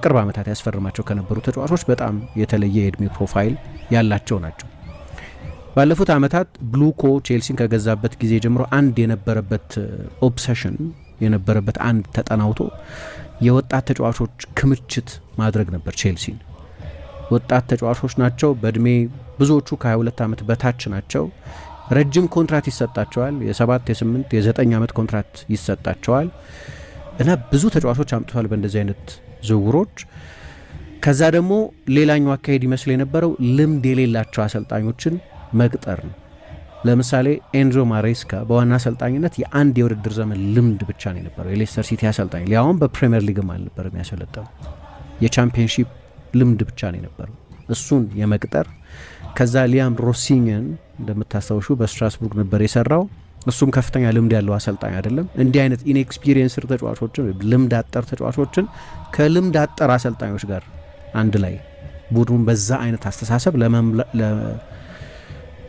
ቅርብ ዓመታት ያስፈርማቸው ከነበሩ ተጫዋቾች በጣም የተለየ የእድሜ ፕሮፋይል ያላቸው ናቸው። ባለፉት ዓመታት ብሉኮ ቼልሲን ከገዛበት ጊዜ ጀምሮ አንድ የነበረበት ኦብሰሽን የነበረበት አንድ ተጠናውቶ የወጣት ተጫዋቾች ክምችት ማድረግ ነበር። ቼልሲን ወጣት ተጫዋቾች ናቸው፣ በእድሜ ብዙዎቹ ከ22 ዓመት በታች ናቸው። ረጅም ኮንትራት ይሰጣቸዋል፣ የ7 የ8 የ9 ዓመት ኮንትራት ይሰጣቸዋል እና ብዙ ተጫዋቾች አምጥቷል በእንደዚህ አይነት ዝውውሮች። ከዛ ደግሞ ሌላኛው አካሄድ ይመስል የነበረው ልምድ የሌላቸው አሰልጣኞችን መቅጠር ነው። ለምሳሌ ኤንዞ ማሬስካ በዋና አሰልጣኝነት የአንድ የውድድር ዘመን ልምድ ብቻ ነው የነበረው። የሌስተር ሲቲ አሰልጣኝ ሊያውም በፕሪሚየር ሊግም አልነበረም ያሰለጠነው፣ የቻምፒየንሺፕ ልምድ ብቻ ነው የነበረው። እሱን የመቅጠር ከዛ ሊያም ሮሲኝን እንደምታስታውሹ በስትራስቡርግ ነበር የሰራው። እሱም ከፍተኛ ልምድ ያለው አሰልጣኝ አይደለም። እንዲህ አይነት ኢንኤክስፒሪየንስድ ተጫዋቾችን ልምድ አጠር ተጫዋቾችን ከልምድ አጠር አሰልጣኞች ጋር አንድ ላይ ቡድኑን በዛ አይነት አስተሳሰብ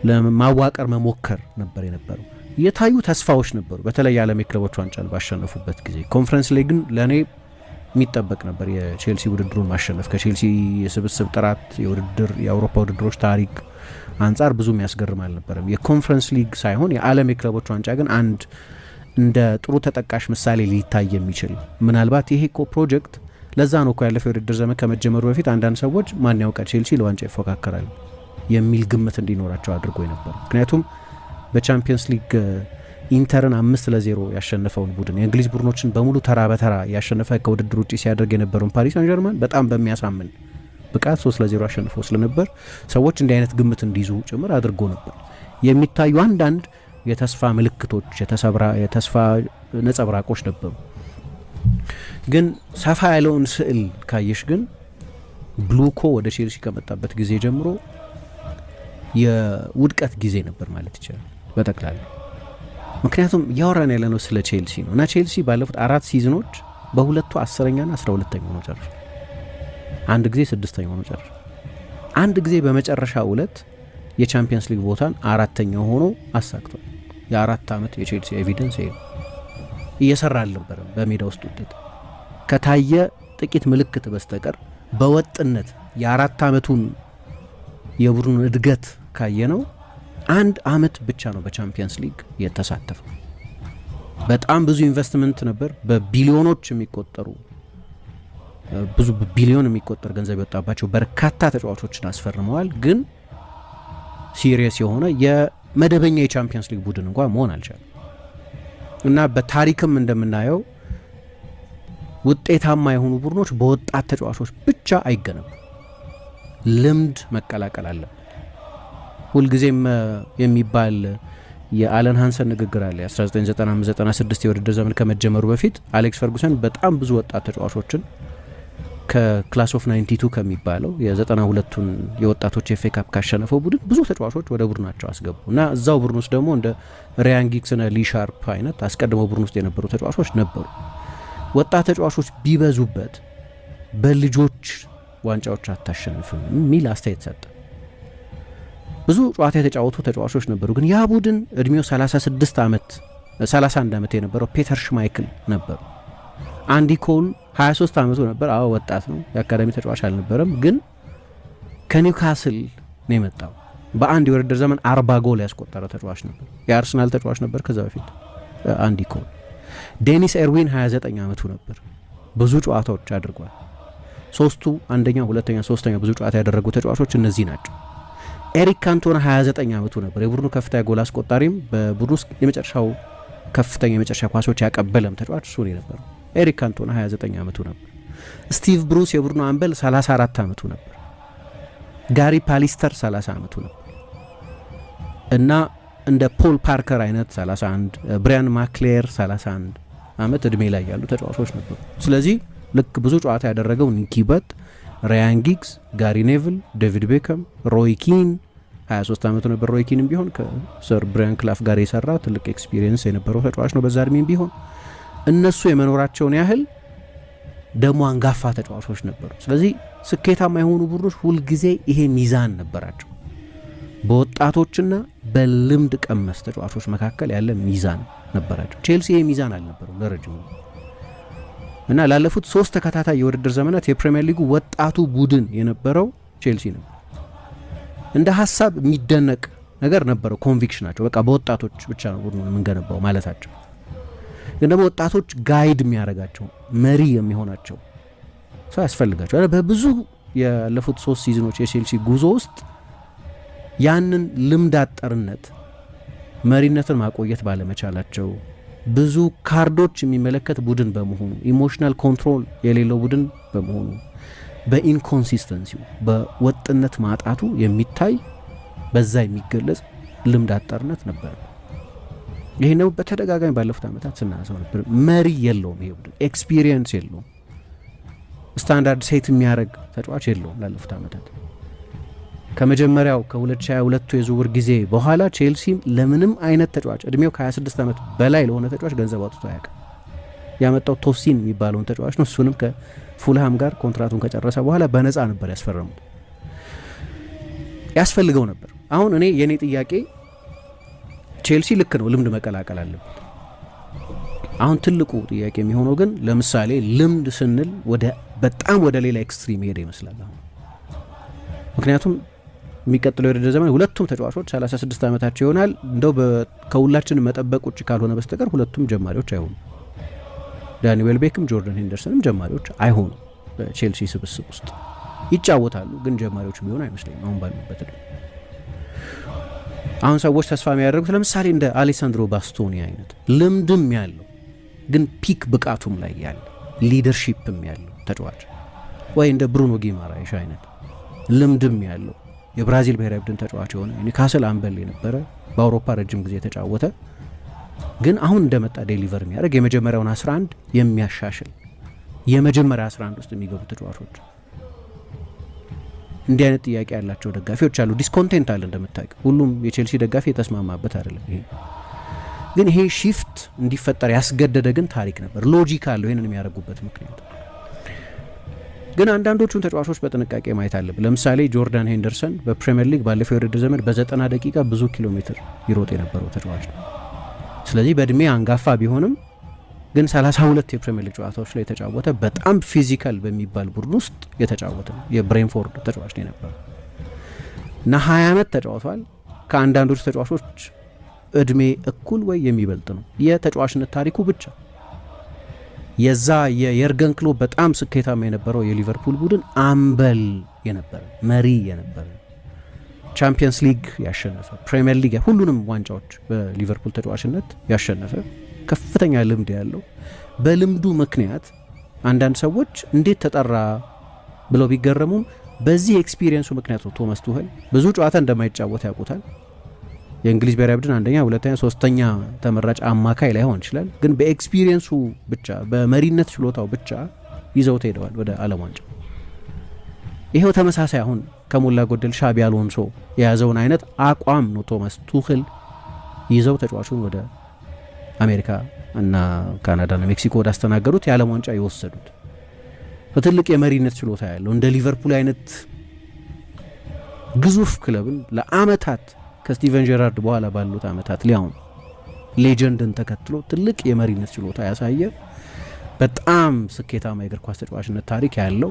ለማዋቀር መሞከር ነበር የነበረው። የታዩ ተስፋዎች ነበሩ። በተለይ የዓለም የክለቦች ዋንጫን ባሸነፉበት ጊዜ ኮንፈረንስ ላይ ግን ለእኔ የሚጠበቅ ነበር የቼልሲ ውድድሩን ማሸነፍ። ከቼልሲ የስብስብ ጥራት የአውሮፓ ውድድሮች ታሪክ አንጻር ብዙ የሚያስገርም አልነበረም። የኮንፈረንስ ሊግ ሳይሆን የዓለም የክለቦች ዋንጫ ግን አንድ እንደ ጥሩ ተጠቃሽ ምሳሌ ሊታይ የሚችል ምናልባት ይሄ ፕሮጀክት ለዛ ነው እኮ ያለፈው የውድድር ዘመን ከመጀመሩ በፊት አንዳንድ ሰዎች ማን ያውቃል ቼልሲ ለዋንጫ ይፎካከራል የሚል ግምት እንዲኖራቸው አድርጎ ነበር። ምክንያቱም በቻምፒየንስ ሊግ ኢንተርን 5-0 ያሸነፈውን ቡድን የእንግሊዝ ቡድኖችን በሙሉ ተራ በተራ ያሸነፈ ከውድድር ውጭ ሲያደርግ የነበረውን ፓሪስ ሳን ጀርማን በጣም በሚያሳምን ብቃት 3-0 አሸንፈው ስለነበር ሰዎች እንዲህ አይነት ግምት እንዲይዙ ጭምር አድርጎ ነበር። የሚታዩ አንዳንድ የተስፋ ምልክቶች የተስፋ ነጸብራቆች ነበሩ። ግን ሰፋ ያለውን ስዕል ካየሽ ግን ብሉኮ ወደ ቼልሲ ከመጣበት ጊዜ ጀምሮ የውድቀት ጊዜ ነበር ማለት ይቻላል በጠቅላላ። ምክንያቱም እያወራን ያለ ነው ስለ ቼልሲ ነው እና ቼልሲ ባለፉት 4 ሲዝኖች በሁለቱ 10ኛና 12ኛ ሆኖ ጨርሷል። አንድ ጊዜ 6ኛ ሆኖ ጨርሷል። አንድ ጊዜ በመጨረሻ ሁለት የቻምፒየንስ ሊግ ቦታን 4ኛ ሆኖ አሳክቷል። የ4 ዓመት የቼልሲ ኤቪደንስ ይሄ እየሰራ አልነበረም። በሜዳ ውስጥ ውጤት ከታየ ጥቂት ምልክት በስተቀር በወጥነት የ4 ዓመቱን የቡድኑን እድገት ካየ ነው 1 ዓመት ብቻ ነው በቻምፒየንስ ሊግ የተሳተፈው። በጣም ብዙ ኢንቨስትመንት ነበር። በቢሊዮኖች የሚቆጠሩ ብዙ ቢሊዮን የሚቆጠር ገንዘብ የወጣባቸው በርካታ ተጫዋቾችን አስፈርመዋል። ግን ሲሪየስ የሆነ የመደበኛ የቻምፒየንስ ሊግ ቡድን እንኳን መሆን አልቻለም እና በታሪክም እንደምናየው ውጤታማ የሆኑ ቡድኖች በወጣት ተጫዋቾች ብቻ አይገነቡም። ልምድ መቀላቀል አለበት። ሁልጊዜም የሚባል የአለን ሃንሰን ንግግር አለ። 1995-96 የውድድር ዘመን ከመጀመሩ በፊት አሌክስ ፈርጉሰን በጣም ብዙ ወጣት ተጫዋቾችን ከክላስ ኦፍ 92 ከሚባለው የ92ቱን የወጣቶች ኤፍ ኤ ካፕ ካሸነፈው ቡድን ብዙ ተጫዋቾች ወደ ቡድናቸው አስገቡ እና እዛው ቡድን ውስጥ ደግሞ እንደ ሪያን ጊግስና ሊ ሻርፕ አይነት አስቀድመው ቡድን ውስጥ የነበሩ ተጫዋቾች ነበሩ። ወጣት ተጫዋቾች ቢበዙበት በልጆች ዋንጫዎች አታሸንፍም የሚል አስተያየት ሰጠ። ብዙ ጨዋታ የተጫወቱ ተጫዋቾች ነበሩ፣ ግን ያ ቡድን እድሜው 31 ዓመት የነበረው ፔተር ሽማይክል ነበሩ። አንዲ ኮል 23 ዓመቱ ነበር። አዎ ወጣት ነው፣ የአካዳሚ ተጫዋች አልነበረም፣ ግን ከኒውካስል ነው የመጣው። በአንድ የውድድር ዘመን 40 ጎል ያስቆጠረ ተጫዋች ነበር። የአርሰናል ተጫዋች ነበር ከዛ በፊት አንዲ ኮል። ዴኒስ ኤርዊን 29 ዓመቱ ነበር። ብዙ ጨዋታዎች አድርጓል። ሶስቱ አንደኛ፣ ሁለተኛ፣ ሶስተኛ ብዙ ጨዋታ ያደረጉ ተጫዋቾች እነዚህ ናቸው። ኤሪክ ካንቶና 29 ዓመቱ ነበር። የቡድኑ ከፍተኛ ጎል አስቆጣሪም በቡድኑ ውስጥ የመጨረሻው ከፍተኛ የመጨረሻ ኳሶች ያቀበለም ተጫዋች እሱ ነው የነበረው። ኤሪክ ካንቶና 29 ዓመቱ ነበር። ስቲቭ ብሩስ የቡድኑ አምበል 34 ዓመቱ ነበር። ጋሪ ፓሊስተር 30 ዓመቱ ነበር እና እንደ ፖል ፓርከር አይነት 31፣ ብሪያን ማክሌር 31 ዓመት ዕድሜ ላይ ያሉ ተጫዋቾች ነበሩ። ስለዚህ ልክ ብዙ ጨዋታ ያደረገው ኒኪ በት፣ ራያን ጊግስ፣ ጋሪ ኔቭል፣ ዴቪድ ቤከም፣ ሮይ ኪን 23 ዓመቱ ነበር። ሮይ ኪንም ቢሆን ከሰር ብራያን ክላፍ ጋር የሰራ ትልቅ ኤክስፒሪየንስ የነበረው ተጫዋች ነው በዛ እድሜም ቢሆን። እነሱ የመኖራቸውን ያህል ደግሞ አንጋፋ ተጫዋቾች ነበሩ። ስለዚህ ስኬታማ የሆኑ ቡድኖች ሁልጊዜ ይሄ ሚዛን ነበራቸው። በወጣቶችና በልምድ ቀመስ ተጫዋቾች መካከል ያለ ሚዛን ነበራቸው። ቼልሲ ይሄ ሚዛን አልነበረው ለረጅም እና ላለፉት 3 ተከታታይ የውድድር ዘመናት የፕሪሚየር ሊጉ ወጣቱ ቡድን የነበረው ቼልሲ ነው። እንደ ሀሳብ የሚደነቅ ነገር ነበረው። ኮንቪክሽናቸው በቃ በወጣቶች ብቻ ነው ቡድኑን የምንገነባው ማለታቸው። ግን ደግሞ ወጣቶች ጋይድ የሚያደርጋቸው መሪ የሚሆናቸው ሰው ያስፈልጋቸው። በብዙ ያለፉት 3 ሲዝኖች የቼልሲ ጉዞ ውስጥ ያንን ልምድ አጠርነት መሪነትን ማቆየት ባለመቻላቸው ብዙ ካርዶች የሚመለከት ቡድን በመሆኑ ኢሞሽናል ኮንትሮል የሌለው ቡድን በመሆኑ በኢንኮንሲስተንሲው በወጥነት ማጣቱ የሚታይ በዛ የሚገለጽ ልምድ አጠርነት ነበር። ይሄ ነው በተደጋጋሚ ባለፉት ዓመታት ስናነሳው ነበር። መሪ የለውም ይሄ ቡድን፣ ኤክስፒሪየንስ የለውም፣ ስታንዳርድ ሴት የሚያደርግ ተጫዋች የለውም። ላለፉት ዓመታት ከመጀመሪያው ከ2022 የዝውውር ጊዜ በኋላ ቼልሲም ለምንም አይነት ተጫዋች እድሜው ከ26 ዓመት በላይ ለሆነ ተጫዋች ገንዘብ አውጥቶ አያውቅም። ያመጣው ቶሲን የሚባለውን ተጫዋች ነው። እሱንም ከፉልሃም ጋር ኮንትራቱን ከጨረሰ በኋላ በነፃ ነበር ያስፈረሙት። ያስፈልገው ነበር። አሁን እኔ የኔ ጥያቄ ቼልሲ ልክ ነው፣ ልምድ መቀላቀል አለበት። አሁን ትልቁ ጥያቄ የሚሆነው ግን ለምሳሌ ልምድ ስንል በጣም ወደ ሌላ ኤክስትሪም ሄደ ይመስላል አሁን። ምክንያቱም የሚቀጥለው የውድድር ዘመን ሁለቱም ተጫዋቾች 36 ዓመታቸው ይሆናል። እንደው ከሁላችን መጠበቅ ውጭ ካልሆነ በስተቀር ሁለቱም ጀማሪዎች አይሆኑ። ዳኒ ዌልቤክም ጆርዳን ሄንደርሰንም ጀማሪዎች አይሆኑ። በቼልሲ ስብስብ ውስጥ ይጫወታሉ፣ ግን ጀማሪዎች ቢሆኑ አይመስለኝም አሁን ባሉበት። አሁን ሰዎች ተስፋ የሚያደርጉት ለምሳሌ እንደ አሌሳንድሮ ባስቶኒ አይነት ልምድም ያለው ግን ፒክ ብቃቱም ላይ ያለ ሊደርሺፕም ያለው ተጫዋች ወይ እንደ ብሩኖ ጊማራይሽ አይነት ልምድም ያለው የብራዚል ብሔራዊ ቡድን ተጫዋች የሆነ ኒውካስል አምበል የነበረ በአውሮፓ ረጅም ጊዜ የተጫወተ ግን አሁን እንደመጣ ዴሊቨር የሚያደርግ የመጀመሪያውን 11 የሚያሻሽል የመጀመሪያ 11 ውስጥ የሚገቡ ተጫዋቾች እንዲህ አይነት ጥያቄ ያላቸው ደጋፊዎች አሉ። ዲስኮንቴንት አለ እንደምታውቅ። ሁሉም የቼልሲ ደጋፊ የተስማማበት አይደለም። ግን ይሄ ሺፍት እንዲፈጠር ያስገደደ ግን ታሪክ ነበር። ሎጂክ አለው ይሄንን የሚያደርጉበት ምክንያት። ግን አንዳንዶቹን ተጫዋቾች በጥንቃቄ ማየት አለብን። ለምሳሌ ጆርዳን ሄንደርሰን በፕሪሚየር ሊግ ባለፈው የውድድር ዘመን በ90 ደቂቃ ብዙ ኪሎ ሜትር ይሮጥ የነበረው ተጫዋች ነው። ስለዚህ በእድሜ አንጋፋ ቢሆንም ግን 32 የፕሪሚየር ሊግ ጨዋታዎች ላይ የተጫወተ በጣም ፊዚካል በሚባል ቡድን ውስጥ የተጫወተ ነው። የብሬንፎርድ ተጫዋች ነው የነበረው እና 20 ዓመት ተጫውቷል። ከአንዳንዶቹ ተጫዋቾች እድሜ እኩል ወይ የሚበልጥ ነው። የተጫዋችነት ታሪኩ ብቻ የዛ የየርገን ክሎፕ በጣም ስኬታማ የነበረው የሊቨርፑል ቡድን አምበል የነበረ መሪ የነበረ ቻምፒየንስ ሊግ ያሸነፈ ፕሪሚየር ሊግ ሁሉንም ዋንጫዎች በሊቨርፑል ተጫዋችነት ያሸነፈ ከፍተኛ ልምድ ያለው በልምዱ ምክንያት አንዳንድ ሰዎች እንዴት ተጠራ ብለው ቢገረሙም በዚህ ኤክስፒሪየንሱ ምክንያት ነው። ቶማስ ቱኸል ብዙ ጨዋታ እንደማይጫወት ያውቁታል። የእንግሊዝ ብሔራዊ ቡድን አንደኛ፣ ሁለተኛ፣ ሶስተኛ ተመራጭ አማካይ ላይሆን ይችላል። ግን በኤክስፒሪየንሱ ብቻ በመሪነት ችሎታው ብቻ ይዘውት ሄደዋል ወደ ዓለም ዋንጫ። ይሄው ተመሳሳይ አሁን ከሞላ ጎደል ሻቢ አሎንሶ የያዘውን አይነት አቋም ነው ቶማስ ቱኸል ይዘው ተጫዋቹን ወደ አሜሪካ እና ካናዳና ሜክሲኮ ወዳስተናገዱት የዓለም ዋንጫ የወሰዱት። በትልቅ የመሪነት ችሎታ ያለው እንደ ሊቨርፑል አይነት ግዙፍ ክለብን ለአመታት ከስቲቨን ጀራርድ በኋላ ባሉት አመታት ሊያውን ሌጀንድን ተከትሎ ትልቅ የመሪነት ችሎታ ያሳየ በጣም ስኬታማ የእግር ኳስ ተጫዋችነት ታሪክ ያለው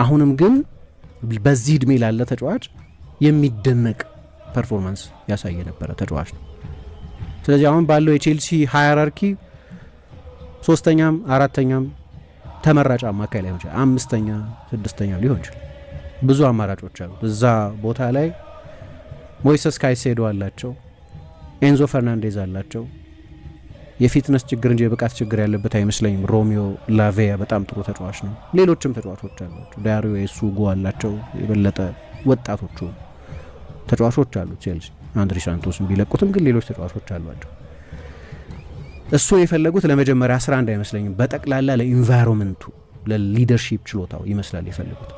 አሁንም ግን በዚህ እድሜ ላለ ተጫዋች የሚደነቅ ፐርፎርማንስ ያሳየ ነበረ ተጫዋች ነው። ስለዚህ አሁን ባለው የቼልሲ ሃይራርኪ ሶስተኛም አራተኛም ተመራጭ አማካይ ላይሆን ይችላል፣ አምስተኛ ስድስተኛ ሊሆን ይችላል። ብዙ አማራጮች አሉ እዛ ቦታ ላይ። ሞይሰስ ካይሴዶ አላቸው፣ ኤንዞ ፈርናንዴዝ አላቸው። የፊትነስ ችግር እንጂ የብቃት ችግር ያለበት አይመስለኝም። ሮሚዮ ላቬያ በጣም ጥሩ ተጫዋች ነው። ሌሎችም ተጫዋቾች አሏቸው። ዳሪዮ ኤሱጎ አላቸው። የበለጠ ወጣቶቹ ተጫዋቾች አሉት ቼልሲ። አንድሪ ሳንቶስን ቢለቁትም ግን ሌሎች ተጫዋቾች አሏቸው። እሱ የፈለጉት ለመጀመሪያ 11 አይመስለኝም። በጠቅላላ ለኢንቫይሮንመንቱ ለሊደርሺፕ ችሎታው ይመስላል የፈለጉት።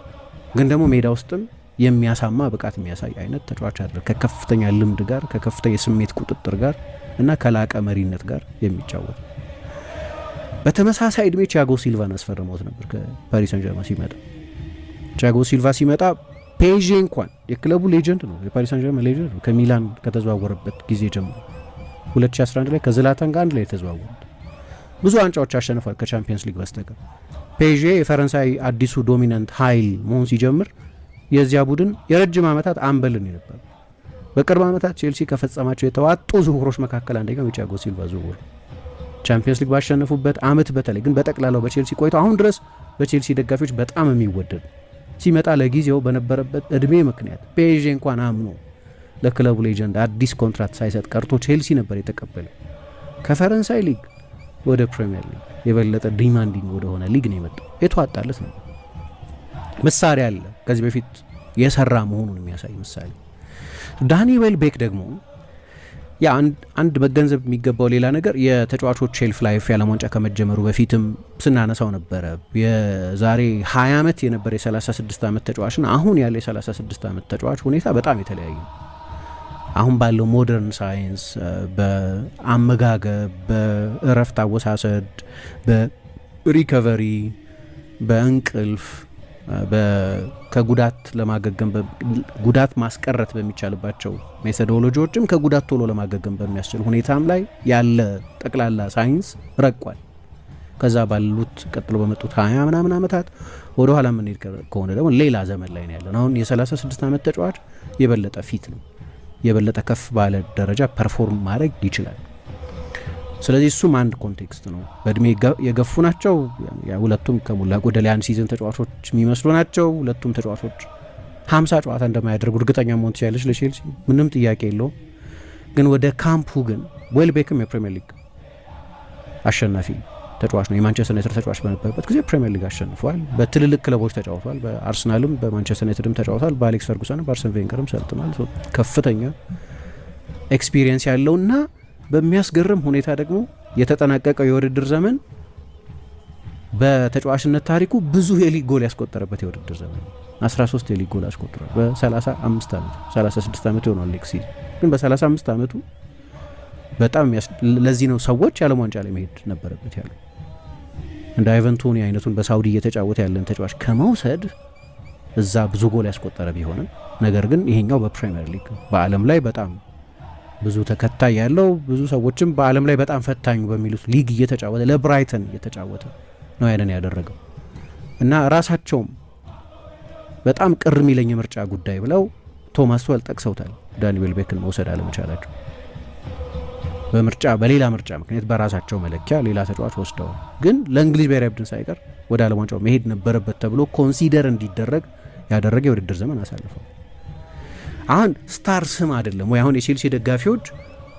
ግን ደግሞ ሜዳ ውስጥም የሚያሳማ ብቃት የሚያሳይ አይነት ተጫዋች አድርገው ከከፍተኛ ልምድ ጋር ከከፍተኛ የስሜት ቁጥጥር ጋር እና ከላቀ መሪነት ጋር የሚጫወት። በተመሳሳይ እድሜ ቲያጎ ሲልቫን አስፈርመውት ነበር ከፓሪስ ሰን ጀርመን ሲመጣ። ቲያጎ ሲልቫ ሲመጣ ፔዤ እንኳን የክለቡ ሌጀንድ ነው፣ የፓሪስ ሰን ጀርመን ሌጀንድ ነው። ከሚላን ከተዘዋወረበት ጊዜ ጀምሮ 2011 ላይ ከዝላታን ጋር አንድ ላይ የተዘዋወሩት ብዙ ዋንጫዎች አሸንፏል ከቻምፒየንስ ሊግ በስተቀር። ፔዤ የፈረንሳይ አዲሱ ዶሚናንት ኃይል መሆን ሲጀምር የዚያ ቡድን የረጅም ዓመታት አምበልን ነበር። በቅርብ ዓመታት ቼልሲ ከፈጸማቸው የተዋጡ ዝውውሮች መካከል አንደኛው የቲያጎ ሲልቫ ዝውውር። ቻምፒየንስ ሊግ ባሸነፉበት ዓመት በተለይ ግን በጠቅላላው በቼልሲ ቆይተው አሁን ድረስ በቼልሲ ደጋፊዎች በጣም የሚወደድ ሲመጣ ለጊዜው በነበረበት እድሜ ምክንያት ፔዤ እንኳን አምኖ ለክለቡ ሌጀንድ አዲስ ኮንትራት ሳይሰጥ ቀርቶ ቼልሲ ነበር የተቀበለ። ከፈረንሳይ ሊግ ወደ ፕሪሚየር ሊግ የበለጠ ዲማንዲንግ ወደሆነ ሊግ ነው የመጣው። የተዋጣለት ነው። ምሳሌ አለ ከዚህ በፊት የሰራ መሆኑን የሚያሳይ ምሳሌ። ዳኒ ዌልቤክ ደግሞ አንድ መገንዘብ የሚገባው ሌላ ነገር የተጫዋቾች ሼልፍ ላይፍ የዓለም ዋንጫ ከመጀመሩ በፊትም ስናነሳው ነበረ። የዛሬ 20 ዓመት የነበረ የ36 ዓመት ተጫዋችና አሁን ያለ የ36 ዓመት ተጫዋች ሁኔታ በጣም የተለያዩ። አሁን ባለው ሞደርን ሳይንስ በአመጋገብ፣ በእረፍት አወሳሰድ፣ በሪከቨሪ፣ በእንቅልፍ፣ ከጉዳት ለማገገም ጉዳት ማስቀረት በሚቻልባቸው ሜቶዶሎጂዎችም ከጉዳት ቶሎ ለማገገም በሚያስችል ሁኔታም ላይ ያለ ጠቅላላ ሳይንስ ረቋል። ከዛ ባሉት ቀጥሎ በመጡት 20 ምናምን ዓመታት ወደ ኋላ የምንሄድ ከሆነ ደግሞ ሌላ ዘመን ላይ ነው ያለን። አሁን የ36 ዓመት ተጫዋች የበለጠ ፊት ነው፣ የበለጠ ከፍ ባለ ደረጃ ፐርፎርም ማድረግ ይችላል። ስለዚህ እሱም አንድ ኮንቴክስት ነው። በእድሜ የገፉ ናቸው ሁለቱም፣ ከሞላ ጎደል ያን ሲዝን ተጫዋቾች የሚመስሉ ናቸው ሁለቱም ተጫዋቾች። 50 ጨዋታ እንደማያደርጉ እርግጠኛ መሆን ትችላለች ለቼልሲ፣ ምንም ጥያቄ የለውም። ግን ወደ ካምፑ ግን ዌልቤክም የፕሪሚየር ሊግ አሸናፊ ተጫዋች ነው። የማንቸስተር ዩናይትድ ተጫዋች በነበረበት ጊዜ ፕሪሚየር ሊግ አሸንፏል። በትልልቅ ክለቦች ተጫውቷል። በአርሰናልም በማንቸስተር ዩናይትድም ተጫውቷል። በአሌክስ ፈርጉሰንም በአርሰን ቬንገርም ሰልጥኗል። ከፍተኛ ኤክስፒሪየንስ ያለውና በሚያስገርም ሁኔታ ደግሞ የተጠናቀቀው የውድድር ዘመን በተጫዋችነት ታሪኩ ብዙ የሊግ ጎል ያስቆጠረበት የውድድር ዘመን 13 የሊግ ጎል አስቆጥሯል። በ35 ዓመቱ 36 ዓመቱ ይሆናል ኔክስት ሲዝን። ግን በ35 ዓመቱ በጣም ለዚህ ነው ሰዎች የዓለም ዋንጫ ላይ መሄድ ነበረበት ያለው። እንደ አይቨን ቶኒ አይነቱን በሳውዲ እየተጫወተ ያለን ተጫዋች ከመውሰድ እዛ ብዙ ጎል ያስቆጠረ ቢሆንም ነገር ግን ይሄኛው በፕሪሚየር ሊግ በዓለም ላይ በጣም ብዙ ተከታይ ያለው ብዙ ሰዎችም በዓለም ላይ በጣም ፈታኙ በሚሉት ሊግ እየተጫወተ ለብራይተን እየተጫወተ ነው ያንን ያደረገው እና ራሳቸውም በጣም ቅር የሚለኝ ምርጫ ጉዳይ ብለው ቶማስ ቱኸል ጠቅሰውታል። ዳኒ ዌልቤክን መውሰድ አለመቻላቸው በሌላ ምርጫ ምክንያት በራሳቸው መለኪያ ሌላ ተጫዋች ወስደዋል። ግን ለእንግሊዝ ብሔራዊ ቡድን ሳይቀር ወደ ዓለም ዋንጫው መሄድ ነበረበት ተብሎ ኮንሲደር እንዲደረግ ያደረገ የውድድር ዘመን አሳልፈው አሁን ስታር ስም አይደለም ወይ? አሁን የቼልሲ ደጋፊዎች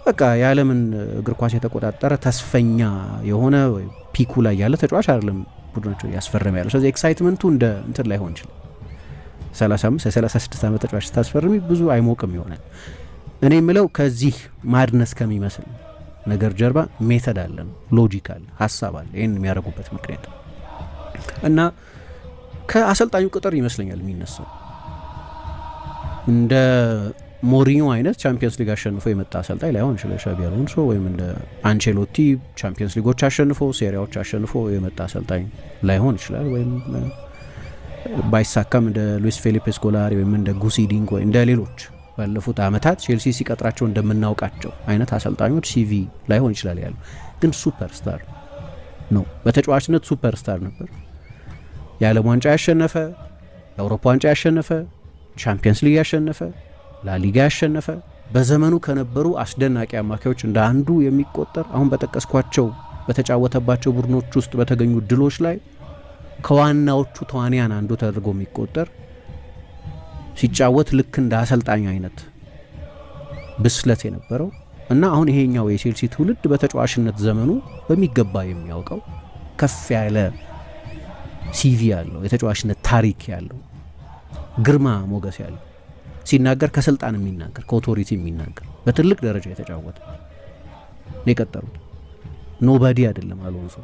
በቃ የዓለምን እግር ኳስ የተቆጣጠረ ተስፈኛ የሆነ ፒኩ ላይ ያለ ተጫዋች አይደለም ቡድናቸው ያስፈረም ያለው። ስለዚህ ኤክሳይትመንቱ እንደ እንትን ላይ ሆን ይችላል። 35-36 ዓመት ተጫዋች ስታስፈርሚ ብዙ አይሞቅም ይሆናል። እኔ የምለው ከዚህ ማድነስ ከሚመስል ነገር ጀርባ ሜተድ አለን፣ ሎጂክ አለ፣ ሀሳብ አለ። ይህን የሚያደርጉበት ምክንያት እና ከአሰልጣኙ ቅጥር ይመስለኛል የሚነሳው እንደ ሞሪኞ አይነት ቻምፒየንስ ሊግ አሸንፎ የመጣ አሰልጣኝ ላይሆን ይችላል ሻቢ አሎንሶ፣ ወይም እንደ አንቼሎቲ ቻምፒየንስ ሊጎች አሸንፎ ሴሪያዎች አሸንፎ የመጣ አሰልጣኝ ላይሆን ይችላል። ወይም ባይሳካም እንደ ሉዊስ ፌሊፔ ስኮላሪ ወይም እንደ ጉሲዲንግ ወይ እንደ ሌሎች ባለፉት ዓመታት ቼልሲ ሲቀጥራቸው እንደምናውቃቸው አይነት አሰልጣኞች ሲቪ ላይሆን ይችላል ያሉ። ግን ሱፐርስታር ነው። በተጫዋችነት ሱፐርስታር ነበር። የዓለም ዋንጫ ያሸነፈ፣ የአውሮፓ ዋንጫ ያሸነፈ፣ ቻምፒየንስ ሊግ ያሸነፈ፣ ላሊጋ ያሸነፈ፣ በዘመኑ ከነበሩ አስደናቂ አማካዮች እንደ አንዱ የሚቆጠር አሁን በጠቀስኳቸው በተጫወተባቸው ቡድኖች ውስጥ በተገኙ ድሎች ላይ ከዋናዎቹ ተዋንያን አንዱ ተደርጎ የሚቆጠር ሲጫወት ልክ እንደ አሰልጣኝ አይነት ብስለት የነበረው እና አሁን ይሄኛው የቼልሲ ትውልድ በተጫዋችነት ዘመኑ በሚገባ የሚያውቀው ከፍ ያለ ሲቪ ያለው የተጫዋችነት ታሪክ ያለው ግርማ ሞገስ ያለው ሲናገር ከስልጣን የሚናገር ከኦቶሪቲ የሚናገር በትልቅ ደረጃ የተጫወተ ነው የቀጠሩት። ኖባዲ አይደለም አሎንሶ።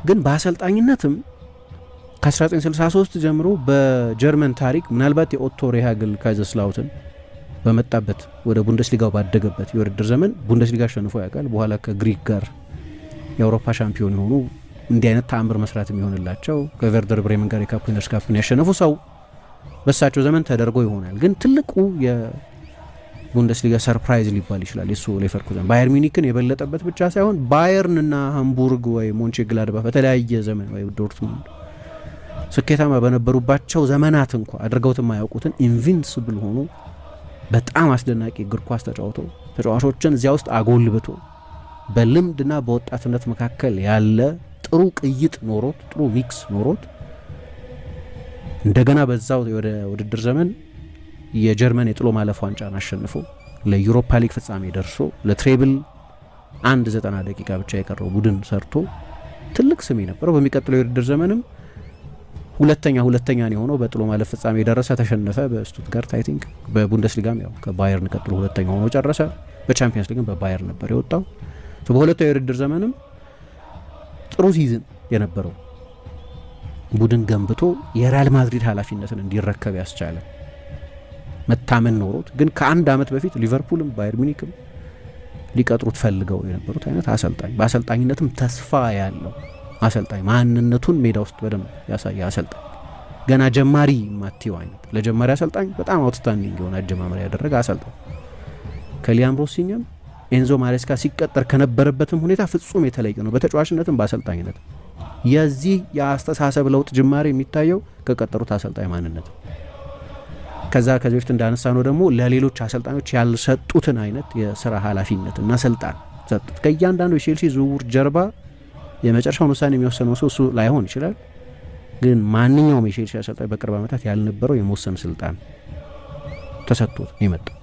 ግን በአሰልጣኝነትም ከ1963 ጀምሮ በጀርመን ታሪክ ምናልባት የኦቶ ሬሃግል ካይዘርስላውተን በመጣበት ወደ ቡንደስሊጋው ባደገበት የውድድር ዘመን ቡንደስሊጋ አሸንፎ ያውቃል። በኋላ ከግሪክ ጋር የአውሮፓ ሻምፒዮን የሆኑ እንዲህ አይነት ተአምር መስራት የሚሆንላቸው ከቨርደር ብሬመን ጋር የካፕ ዊነርስ ካፕን ያሸነፉ ሰው በሳቸው ዘመን ተደርጎ ይሆናል። ግን ትልቁ ቡንደስሊጋ ሰርፕራይዝ ሊባል ይችላል የሱ ሌቨርኩዘን። ባየር ሚኒክን የበለጠበት ብቻ ሳይሆን ባየርንና ሃምቡርግ ወይ ሞንቼግላድባህ በተለያየ ዘመን ወይ ዶርትሙንድ ስኬታማ በነበሩባቸው ዘመናት እንኳ አድርገውት የማያውቁትን ኢንቪንስብል ሆኑ በጣም አስደናቂ እግር ኳስ ተጫውቶ ተጫዋቾችን እዚያ ውስጥ አጎልብቶ በልምድና በወጣትነት መካከል ያለ ጥሩ ቅይጥ ኖሮት ጥሩ ሚክስ ኖሮት እንደገና በዛው ወደ ውድድር ዘመን የጀርመን የጥሎ ማለፍ ዋንጫን አሸንፎ ለዩሮፓ ሊግ ፍጻሜ ደርሶ ለትሬብል 90 ደቂቃ ብቻ የቀረው ቡድን ሰርቶ ትልቅ ስም የነበረው በሚቀጥለው የውድድር ዘመንም ሁለተኛ ነው የሆነው። በጥሎ ማለፍ ፍጻሜ የደረሰ ተሸነፈ በስቱትጋርት አይ ቲንክ። በቡንደስሊጋም ያው ከባየርን ቀጥሎ ሁለተኛ ሆኖ ጨረሰ። በቻምፒየንስ ሊግም በባየር ነበር የወጣው። በሁለተኛው የውድድር ዘመንም ጥሩ ሲዝን የነበረው ቡድን ገንብቶ የሪያል ማድሪድ ኃላፊነትን እንዲረከብ ያስቻለ መታመን ኖሮት ግን ከአንድ ዓመት በፊት ሊቨርፑልም ባየር ሚኒክም ሊቀጥሩት ፈልገው የነበሩት አይነት አሰልጣኝ፣ በአሰልጣኝነትም ተስፋ ያለው አሰልጣኝ፣ ማንነቱን ሜዳ ውስጥ በደንብ ያሳየ አሰልጣኝ፣ ገና ጀማሪ ማቴው አይነት ለጀማሪ አሰልጣኝ በጣም አውትስታንዲንግ የሆነ አጀማመር ያደረገ አሰልጣኝ ከሊያም ሮሲኛም ኤንዞ ማሬስካ ሲቀጠር ከነበረበትም ሁኔታ ፍጹም የተለየ ነው። በተጫዋችነትም በአሰልጣኝነት የዚህ የአስተሳሰብ ለውጥ ጅማሬ የሚታየው ከቀጠሩት አሰልጣኝ ማንነት ከዚህ በፊት እንዳነሳ ነው ደግሞ ለሌሎች አሰልጣኞች ያልሰጡትን አይነት የስራ ኃላፊነትና ስልጣን ሰጡት። ከእያንዳንዱ የቼልሲ ዝውውር ጀርባ የመጨረሻውን ውሳኔ የሚወሰነው ሰው እሱ ላይሆን ይችላል፣ ግን ማንኛውም የቼልሲ አሰልጣኝ በቅርብ ዓመታት ያልነበረው የመወሰን ስልጣን ተሰጥቶት የመጣው